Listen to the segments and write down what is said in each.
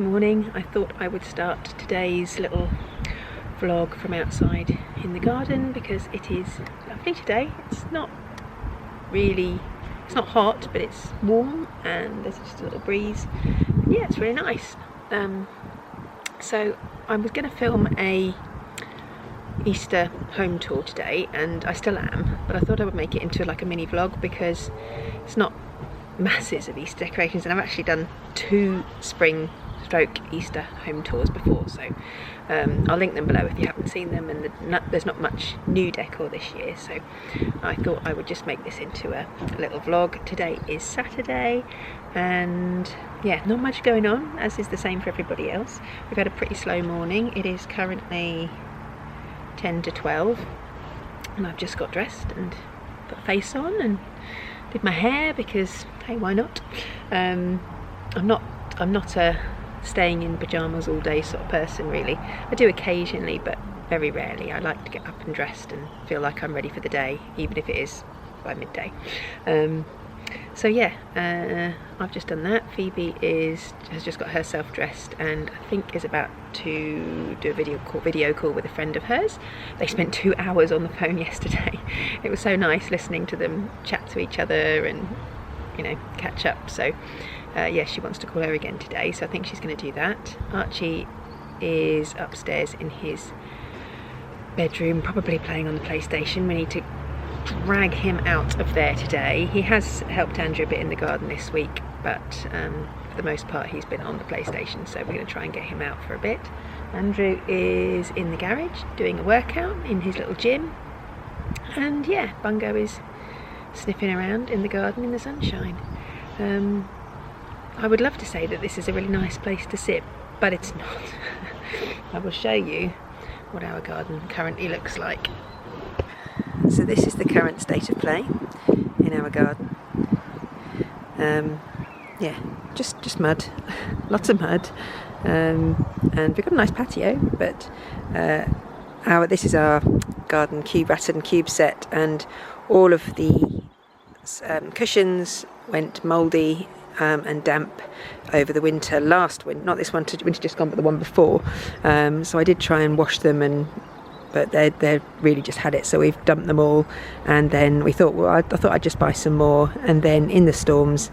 morning. I thought I would start today's little vlog from outside in the garden because it is lovely today. It's not hot, but it's warm and there's just a little breeze. Yeah, it's really nice. So I was going to film a Easter home tour today, and I still am, but I thought I would make it into like a mini vlog because it's not masses of Easter decorations, and I've actually done 2 spring stroke Easter home tours before, so I'll link them below if you haven't seen them, and there's not much new decor this year, so I thought I would just make this into a little vlog. Today is Saturday and yeah, not much going on, as is the same for everybody else. We've had a pretty slow morning. It is currently 10 to 12 and I've just got dressed and put a face on and did my hair because hey, why not? I'm not a staying in pyjamas all day sort of person really. I do occasionally, but very rarely. I like to get up and dressed and feel like I'm ready for the day, even if it is by midday. So yeah, I've just done that. Phoebe has just got herself dressed and I think is about to do a video call with a friend of hers. They spent 2 hours on the phone yesterday. It was so nice listening to them chat to each other and, you know, catch up. So yeah, she wants to call her again today, so I think she's going to do that. Archie is upstairs in his bedroom, probably playing on the PlayStation. We need to drag him out of there today. He has helped Andrew a bit in the garden this week, but for the most part he's been on the PlayStation, so we're going to try and get him out for a bit. Andrew is in the garage doing a workout in his little gym, and yeah, Bungo is sniffing around in the garden in the sunshine. I would love to say that this is a really nice place to sit, but it's not. I will show you what our garden currently looks like. So this is the current state of play in our garden. Yeah, just mud, lots of mud, and we've got a nice patio, but this is our garden Rattan cube set, and all of the cushions went mouldy and damp over the winter, not this winter just gone, but the one before. So I did try and wash them, but they really just had it, so we've dumped them all. And then we thought, well, I thought I'd just buy some more, and then in the storms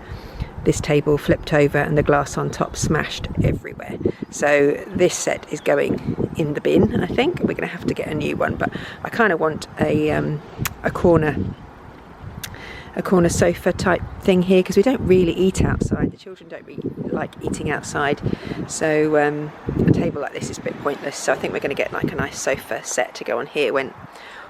this table flipped over and the glass on top smashed everywhere. So this set is going in the bin. I think we're going to have to get a new one, but I kind of want a corner sofa type thing here, because we don't really eat outside. The children don't really like eating outside, so a table like this is a bit pointless. So I think we're going to get like a nice sofa set to go on here when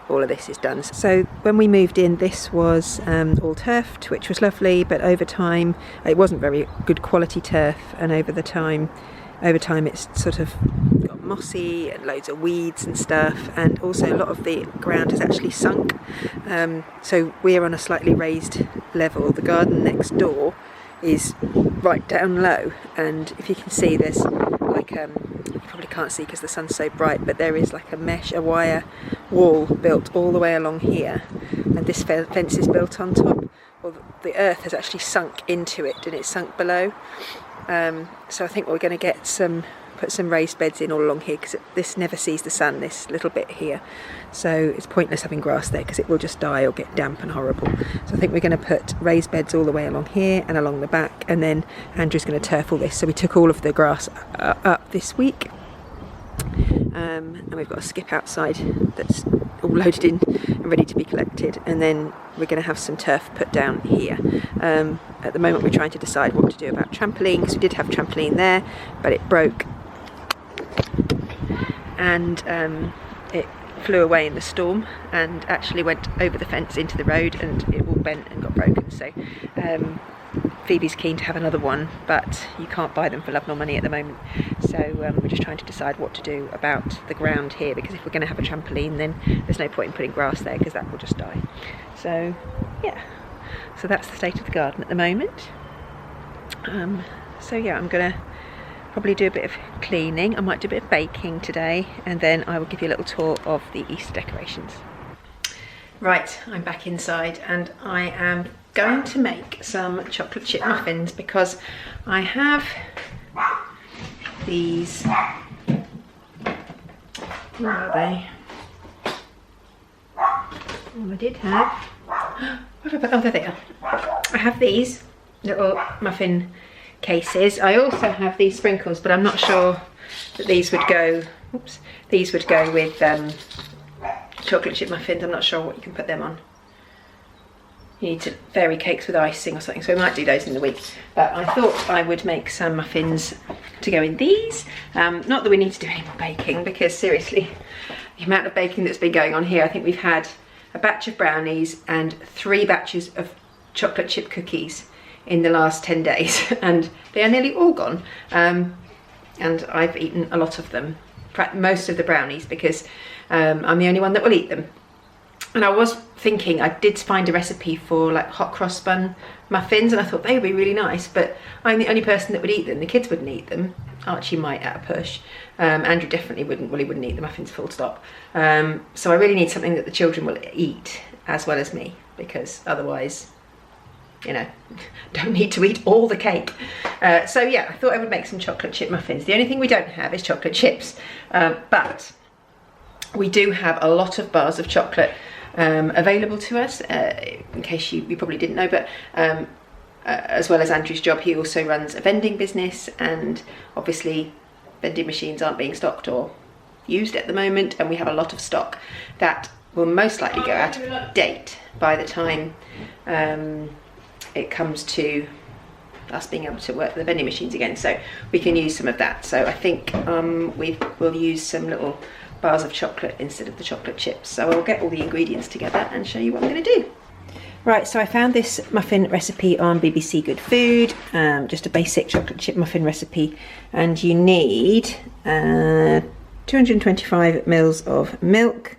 all of this is done. So when we moved in, this was all turfed, which was lovely, but over time it wasn't very good quality turf, and over time it's sort of got mossy and loads of weeds and stuff, and also a lot of the ground has actually sunk. So we're on a slightly raised level. The garden next door is right down low, and if you can see, there's like you probably can't see because the sun's so bright, but there is like a wire wall built all the way along here, and this fence is built on top. Well, the earth has actually sunk into it, and it's sunk below. So I think we're going to put some raised beds in all along here, because this never sees the sun, this little bit here. So it's pointless having grass there because it will just die or get damp and horrible. So I think we're going to put raised beds all the way along here and along the back, and then Andrew's going to turf all this. So we took all of the grass up this week, and we've got a skip outside that's all loaded in and ready to be collected, and then we're going to have some turf put down here. At the moment we're trying to decide what to do about trampoline, because we did have trampoline there, but it broke and it flew away in the storm and actually went over the fence into the road, and it all bent and got broken. So Phoebe's keen to have another one, but you can't buy them for love nor money at the moment. So we're just trying to decide what to do about the ground here, because if we're going to have a trampoline, then there's no point in putting grass there because that will just die. So yeah, so that's the state of the garden at the moment. So yeah, I'm going to probably do a bit of cleaning. I might do a bit of baking today, and then I will give you a little tour of the Easter decorations. Right, I'm back inside and I am going to make some chocolate chip muffins, because I have these, where are they? Oh, I did have, what have I, oh there they are. I have these little muffin cases. I also have these sprinkles, but I'm not sure that these would go, oops, these would go with chocolate chip muffins. I'm not sure what you can put them on. You need to vary cakes with icing or something, so we might do those in the week. But I thought I would make some muffins to go in these. Not that we need to do any more baking, because seriously, the amount of baking that's been going on here, I think we've had a batch of brownies and 3 batches of chocolate chip cookies in the last 10 days, and they are nearly all gone. And I've eaten a lot of them, in fact most of the brownies, because I'm the only one that will eat them. And I was thinking, I did find a recipe for like hot cross bun muffins, and I thought they would be really nice, but I'm the only person that would eat them. The kids wouldn't eat them. Archie might at a push. Andrew definitely wouldn't. Well, he wouldn't eat the muffins full stop. So I really need something that the children will eat as well as me, because otherwise, you know, don't need to eat all the cake. So yeah, I thought I would make some chocolate chip muffins. The only thing we don't have is chocolate chips, but we do have a lot of bars of chocolate available to us, in case you probably didn't know, but as well as Andrew's job, he also runs a vending business, and obviously vending machines aren't being stocked or used at the moment, and we have a lot of stock that will most likely go out of date by the time it comes to us being able to work the vending machines again, so we can use some of that. So I think we'll use some little bars of chocolate instead of the chocolate chips. So I'll get all the ingredients together and show you what I'm going to do. Right, so I found this muffin recipe on BBC Good Food, just a basic chocolate chip muffin recipe, and you need 225 mils of milk,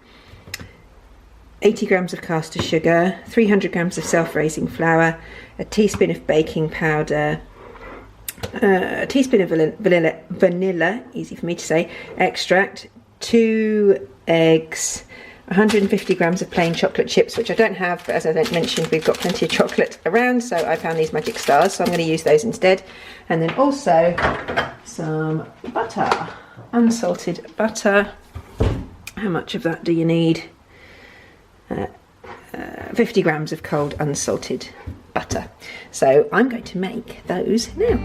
80 grams of caster sugar, 300 grams of self-raising flour, a teaspoon of baking powder, a teaspoon of vanilla, easy for me to say, extract, 2 eggs, 150 grams of plain chocolate chips, which I don't have, but as I mentioned, we've got plenty of chocolate around, so I found these magic stars, so I'm going to use those instead. And then also some butter, unsalted butter. How much of that do you need? 50 grams of cold unsalted butter. So I'm going to make those now.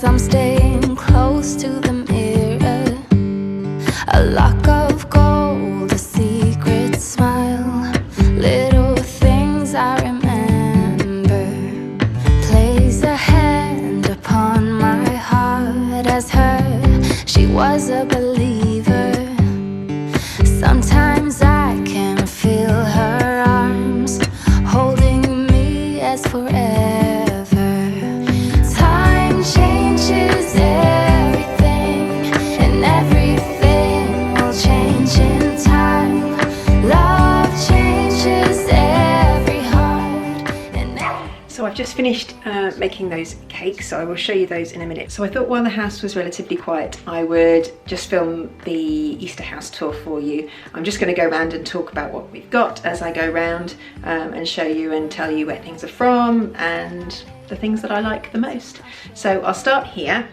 I'm staying close to the mirror, a lock of gold, a secret smile, little things I remember, place a hand upon my heart as her, she was a believer, sometimes I can feel her arms holding me as forever. I've just finished making those cakes, so I will show you those in a minute. So I thought while the house was relatively quiet, I would just film the Easter house tour for you. I'm just going to go around and talk about what we've got as I go around, and show you and tell you where things are from and the things that I like the most. So I'll start here.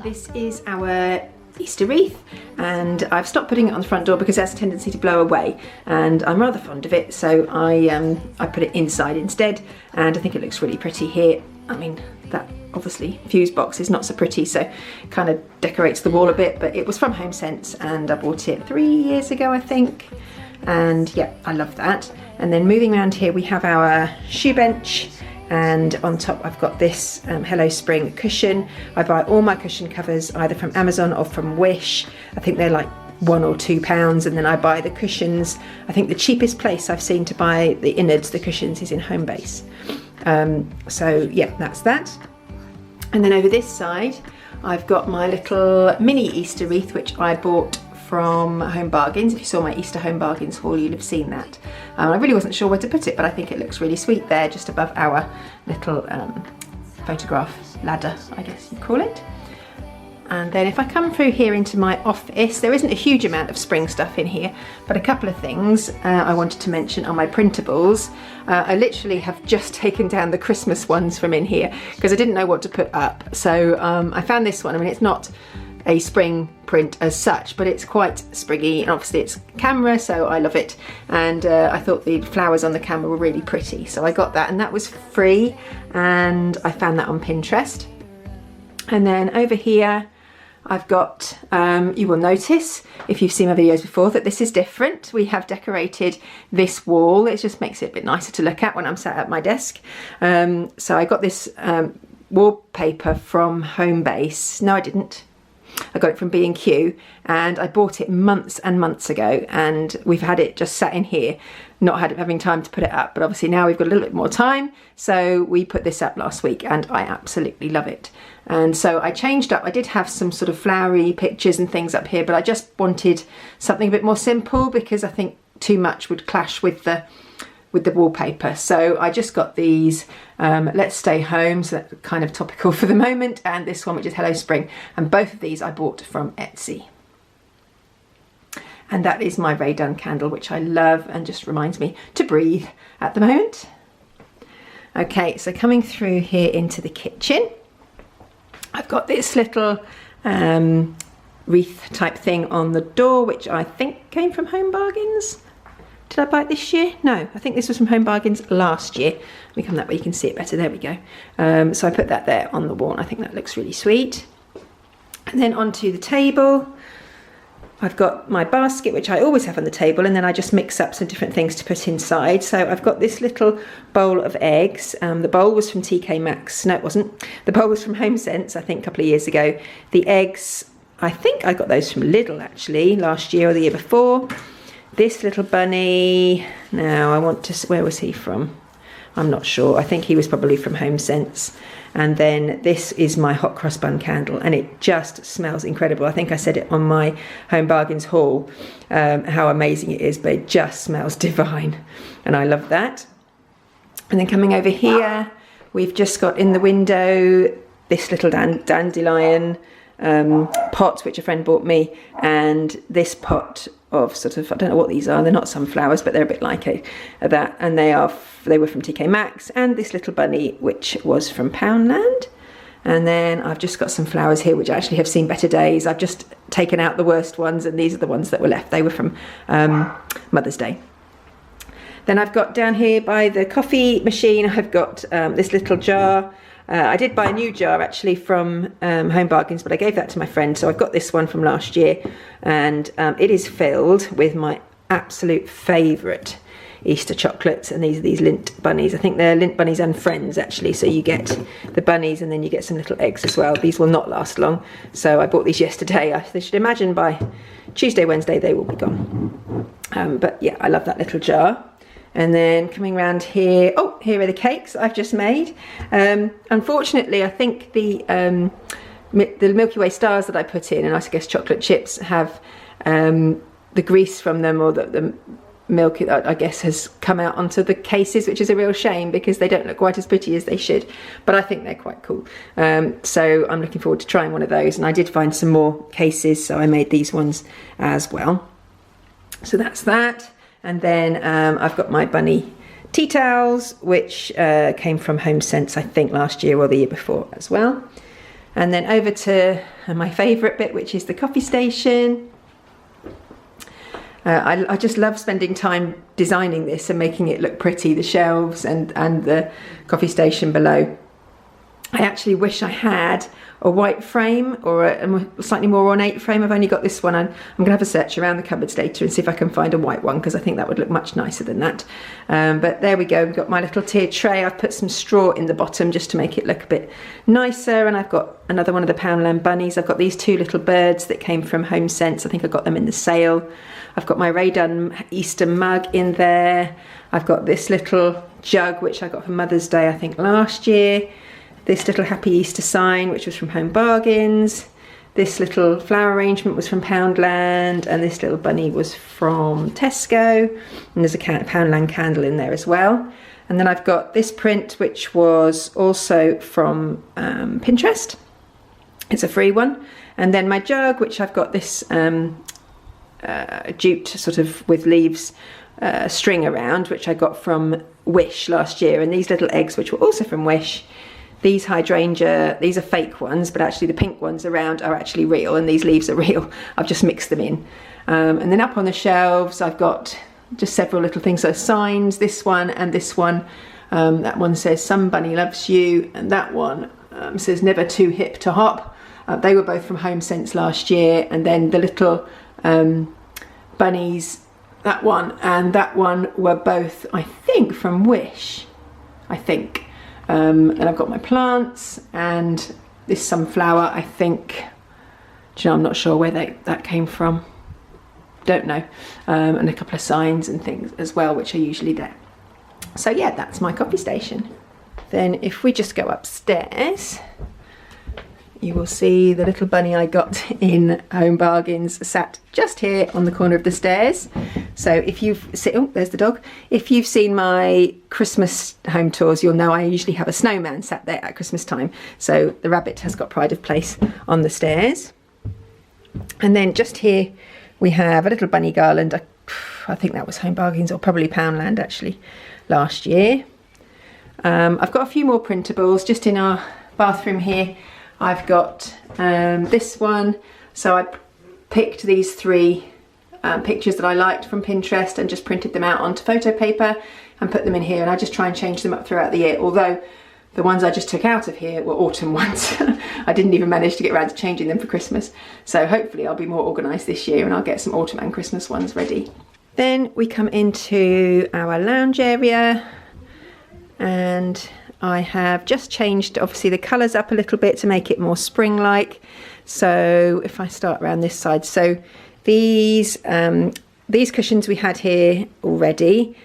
This is our Easter wreath, and I've stopped putting it on the front door because it has a tendency to blow away, and I'm rather fond of it, so I put it inside instead, and I think it looks really pretty here. I mean, that obviously fuse box is not so pretty, so it kind of decorates the wall a bit, but it was from Home Sense and I bought it 3 years ago, I think, and yeah, I love that. And then moving around here, we have our shoe bench, and on top I've got this Hello Spring cushion. I buy all my cushion covers either from Amazon or from Wish. I think they're like £1 or £2, and then I buy the cushions. I think the cheapest place I've seen to buy the innards, the cushions, is in Homebase. So yeah, that's that. And then over this side I've got my little mini Easter wreath, which I bought from Home Bargains. If you saw my Easter Home Bargains haul, you'll have seen that. I really wasn't sure where to put it, but I think it looks really sweet there, just above our little photograph ladder, I guess you'd call it. And then if I come through here into my office, there isn't a huge amount of spring stuff in here, but a couple of things I wanted to mention are my printables. I literally have just taken down the Christmas ones from in here because I didn't know what to put up. So I found this one. I mean, it's not a spring print as such, but it's quite springy, and obviously it's camera, so I love it. And I thought the flowers on the camera were really pretty, so I got that, and that was free, and I found that on Pinterest. And then over here I've got, you will notice if you've seen my videos before that this is different. We have decorated this wall. It just makes it a bit nicer to look at when I'm sat at my desk. So I got this wallpaper from Homebase. No, I didn't. I got it from B&Q, and I bought it months and months ago, and we've had it just sat in here, not having time to put it up, but obviously now we've got a little bit more time, so we put this up last week, and I absolutely love it. And so I changed up. I did have some sort of flowery pictures and things up here, but I just wanted something a bit more simple because I think too much would clash with the wallpaper. So I just got these Let's Stay Home, so that's kind of topical for the moment, and this one which is Hello Spring, and both of these I bought from Etsy. And that is my Rae Dunn candle, which I love and just reminds me to breathe at the moment. Okay, so coming through here into the kitchen, I've got this little wreath type thing on the door, which I think came from Home Bargains. Did I buy it this year? No, I think this was from Home Bargains last year. Let me come that way, you can see it better. There we go. So I put that there on the wall, and I think that looks really sweet. And then onto the table, I've got my basket, which I always have on the table, and then I just mix up some different things to put inside. So I've got this little bowl of eggs. The bowl was from TK Maxx. No, it wasn't. The bowl was from HomeSense, I think, a couple of years ago. The eggs, I think I got those from Lidl, actually, last year or the year before. This little bunny, now I want to, where was he from? I'm not sure. I think he was probably from HomeSense. And then this is my hot cross bun candle, and it just smells incredible. I think I said it on my Home Bargains haul, how amazing it is, but it just smells divine, and I love that. And then coming over here, we've just got in the window this little dandelion pot, which a friend bought me, and this pot of sort of, I don't know what these are, they're not sunflowers, but they're a bit like that, and they were from TK Maxx, and this little bunny, which was from Poundland. And then I've just got some flowers here which actually have seen better days. I've just taken out the worst ones, and these are the ones that were left. They were from Mother's Day. Then I've got down here by the coffee machine, I've got this little jar. I did buy a new jar actually from Home Bargains, but I gave that to my friend. So I've got this one from last year, and it is filled with my absolute favourite Easter chocolates, and these are these Lindt bunnies. I think they're Lindt bunnies and friends actually, so you get the bunnies and then you get some little eggs as well. These will not last long, so I bought these yesterday. I should imagine by Tuesday, Wednesday they will be gone. But yeah, I love that little jar. And then coming around here, oh, here are the cakes I've just made. Unfortunately, I think the Milky Way stars that I put in, and I guess chocolate chips, have the grease from them, or the milk, I guess, has come out onto the cases, which is a real shame because they don't look quite as pretty as they should. But I think they're quite cool. So I'm looking forward to trying one of those. And I did find some more cases, so I made these ones as well. So that's that. And then I've got my bunny tea towels, which came from HomeSense, I think last year or the year before as well. And then over to my favourite bit, which is the coffee station. I just love spending time designing this and making it look pretty, the shelves and the coffee station below. I actually wish I had a white frame or a slightly more ornate frame. I've only got this one. I'm going to have a search around the cupboards later and see if I can find a white one, because I think that would look much nicer than that. But there we go. We've got my little tiered tray. I've put some straw in the bottom just to make it look a bit nicer. And I've got another one of the Poundland bunnies. I've got these two little birds that came from HomeSense. I think I got them in the sale. I've got my Rae Dunn Easter mug in there. I've got this little jug, which I got for Mother's Day, I think last year. This little Happy Easter sign, which was from Home Bargains. This little flower arrangement was from Poundland, and this little bunny was from Tesco, and there's a Poundland candle in there as well. And then I've got this print, which was also from Pinterest. It's a free one. And then my jug, which I've got this jute sort of with leaves string around, which I got from Wish last year. And these little eggs, which were also from Wish. These hydrangea, these are fake ones, but actually the pink ones around are actually real, and these leaves are real. I've just mixed them in. And then up on the shelves, I've got just several little things. So signs, this one and this one. That one says, "Some bunny loves you," and that one says, "Never too hip to hop." They were both from Home Sense last year. And then the little bunnies, that one and that one, were both, I think, from Wish, I think. And I've got my plants and this sunflower, I think. Do you know, I'm not sure where that came from. Don't know. And a couple of signs and things as well, which are usually there. So yeah, that's my coffee station. Then if we just go upstairs, you will see the little bunny I got in Home Bargains sat just here on the corner of the stairs. So if you've seen, oh, there's the dog. If you've seen my Christmas home tours, you'll know I usually have a snowman sat there at Christmas time. So the rabbit has got pride of place on the stairs. And then just here we have a little bunny garland. I think that was Home Bargains, or probably Poundland actually, last year. I've got a few more printables just in our bathroom here. I've got this one. So I picked these three pictures that I liked from Pinterest and just printed them out onto photo paper and put them in here, and I just try and change them up throughout the year, although the ones I just took out of here were autumn ones. I didn't even manage to get around to changing them for Christmas, so hopefully I'll be more organised this year and I'll get some autumn and Christmas ones ready. Then we come into our lounge area, and I have just changed obviously the colours up a little bit to make it more spring-like. So if I start around this side, so these cushions we had here already.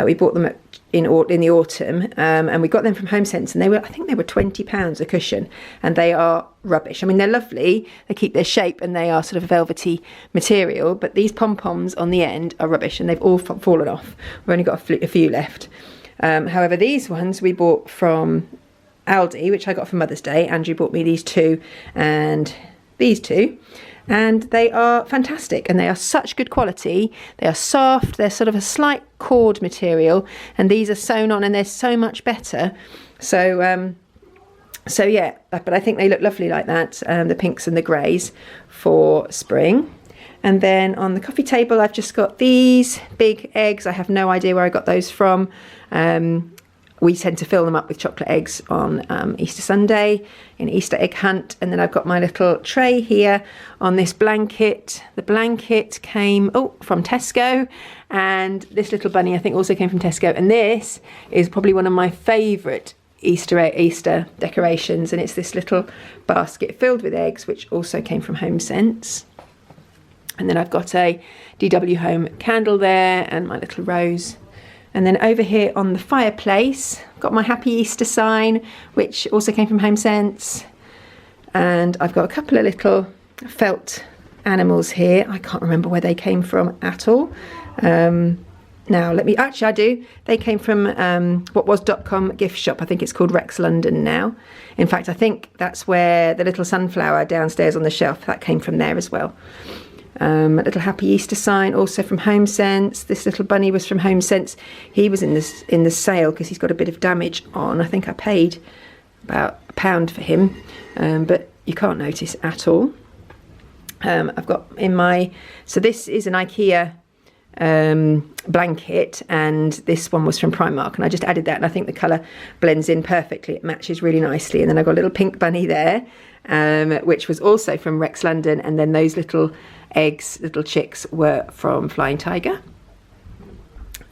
We bought them in the autumn, and we got them from Home Sense, and I think they were £20 a cushion, and they are rubbish. I mean, they're lovely, they keep their shape, and they are sort of a velvety material, but these pom-poms on the end are rubbish, and they've all fallen off. We've only got a few left. However, these ones we bought from Aldi, which I got for Mother's Day. Andrew bought me these two and these two, and they are fantastic, and they are such good quality. They are soft, they're sort of a slight cord material, and these are sewn on and they're so much better. So yeah, but I think they look lovely like that, the pinks and the greys for spring. And then on the coffee table, I've just got these big eggs. I have no idea where I got those from. We tend to fill them up with chocolate eggs on Easter Sunday in Easter egg hunt. And then I've got my little tray here on this blanket. The blanket came from Tesco, and this little bunny I think also came from Tesco. And this is probably one of my favourite Easter decorations, and it's this little basket filled with eggs, which also came from Home Sense. And then I've got a DW Home candle there and my little rose. And then over here on the fireplace, I've got my Happy Easter sign, which also came from Home Sense. And I've got a couple of little felt animals here. I can't remember where they came from at all. Now, I do. They came from what was .com gift shop. I think it's called Rex London now. In fact, I think that's where the little sunflower downstairs on the shelf, that came from there as well. A little Happy Easter sign also from Home Sense. This little bunny was from Home Sense. He was in the sale because he's got a bit of damage on. I think I paid about £1 for him, but you can't notice at all. I've got so this is an IKEA blanket, and this one was from Primark, and I just added that, and I think the colour blends in perfectly. It matches really nicely. And then I've got a little pink bunny there, which was also from Rex London, and then those little eggs, little chicks, were from Flying Tiger.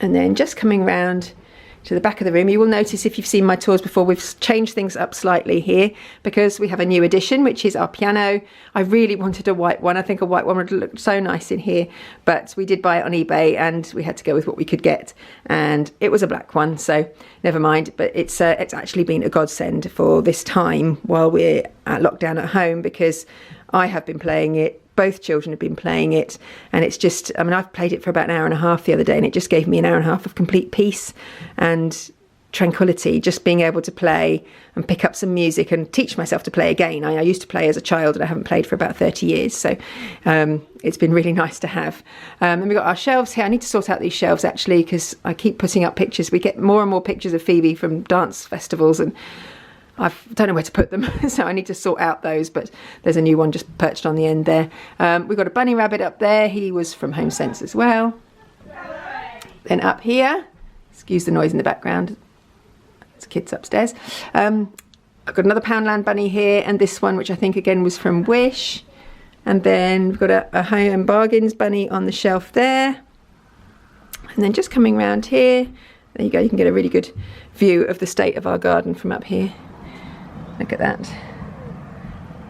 And then just coming round to the back of the room, you will notice, if you've seen my tours before, we've changed things up slightly here because we have a new addition, which is our piano. I really wanted a white one. I think a white one would look so nice in here, but we did buy it on eBay and we had to go with what we could get, and it was a black one, so never mind. But it's actually been a godsend for this time while we're at lockdown at home, because I have been playing it, both children have been playing it, and it's just, I mean, I've played it for about an hour and a half the other day, and it just gave me an hour and a half of complete peace and tranquility, just being able to play and pick up some music and teach myself to play again. I used to play as a child, and I haven't played for about 30 years, so it's been really nice to have. And we've got our shelves here. I need to sort out these shelves actually, because I keep putting up pictures. We get more and more pictures of Phoebe from dance festivals, and I don't know where to put them, so I need to sort out those, but there's a new one just perched on the end there. We've got a bunny rabbit up there. He was from Home Sense as well. Then up here, excuse the noise in the background, it's kids upstairs. I've got another Poundland bunny here, and this one, which I think again was from Wish. And then we've got a Home Bargains bunny on the shelf there. And then just coming around here, there you go, you can get a really good view of the state of our garden from up here. Look at that.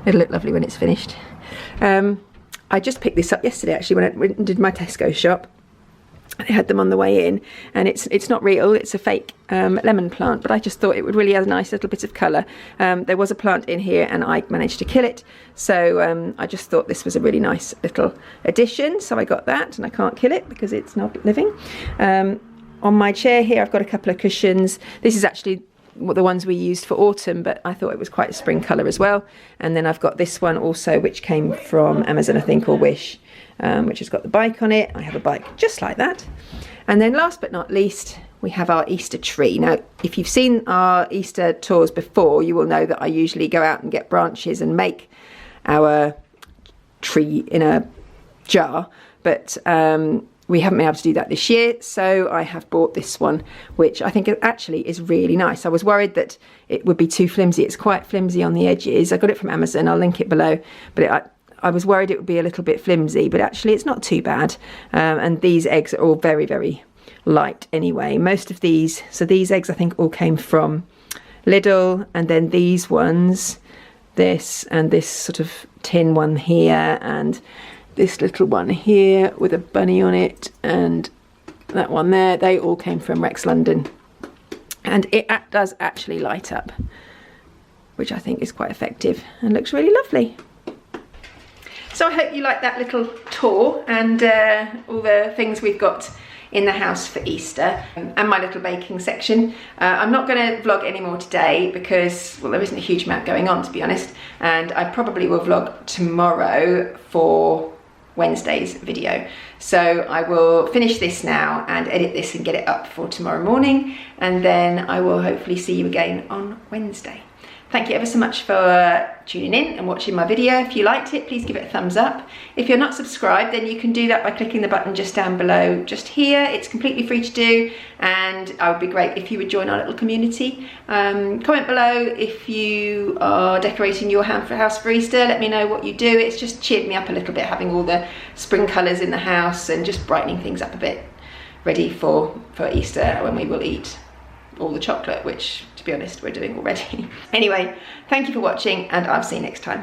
It'll look lovely when it's finished. I just picked this up yesterday actually when I went and did my Tesco shop. I had them on the way in, and it's not real, it's a fake lemon plant, but I just thought it would really add a nice little bit of colour. There was a plant in here and I managed to kill it, so I just thought this was a really nice little addition, so I got that, and I can't kill it because it's not living. On my chair here I've got a couple of cushions. This is actually the ones we used for autumn, but I thought it was quite a spring colour as well. And then I've got this one also, which came from Amazon, I think, or Wish, which has got the bike on it. I have a bike just like that. And then last but not least, we have our Easter tree. Now, if you've seen our Easter tours before, you will know that I usually go out and get branches and make our tree in a jar, but we haven't been able to do that this year, so I have bought this one, which I think actually is really nice. I was worried that it would be too flimsy. It's quite flimsy on the edges. I got it from Amazon, I'll link it below, but I was worried it would be a little bit flimsy, but actually it's not too bad. And these eggs are all very, very light anyway. Most of these, so these eggs I think all came from Lidl, and then these ones, this and this sort of tin one here, and this little one here with a bunny on it, and that one there, they all came from Rex London. And it does actually light up, which I think is quite effective and looks really lovely. So I hope you like that little tour and all the things we've got in the house for Easter, and my little baking section. I'm not going to vlog anymore today because, well, there isn't a huge amount going on, to be honest, and I probably will vlog tomorrow for Wednesday's video. So I will finish this now and edit this and get it up for tomorrow morning, and then I will hopefully see you again on Wednesday. Thank you ever so much for tuning in and watching my video. If you liked it, please give it a thumbs up. If you're not subscribed, then you can do that by clicking the button just down below, just here. It's completely free to do, and I would be great if you would join our little community. Comment below if you are decorating your house for Easter. Let me know what you do. It's just cheered me up a little bit having all the spring colours in the house and just brightening things up a bit, ready for Easter, when we will eat all the chocolate, which, to be honest, we're doing already. Anyway, thank you for watching, and I'll see you next time.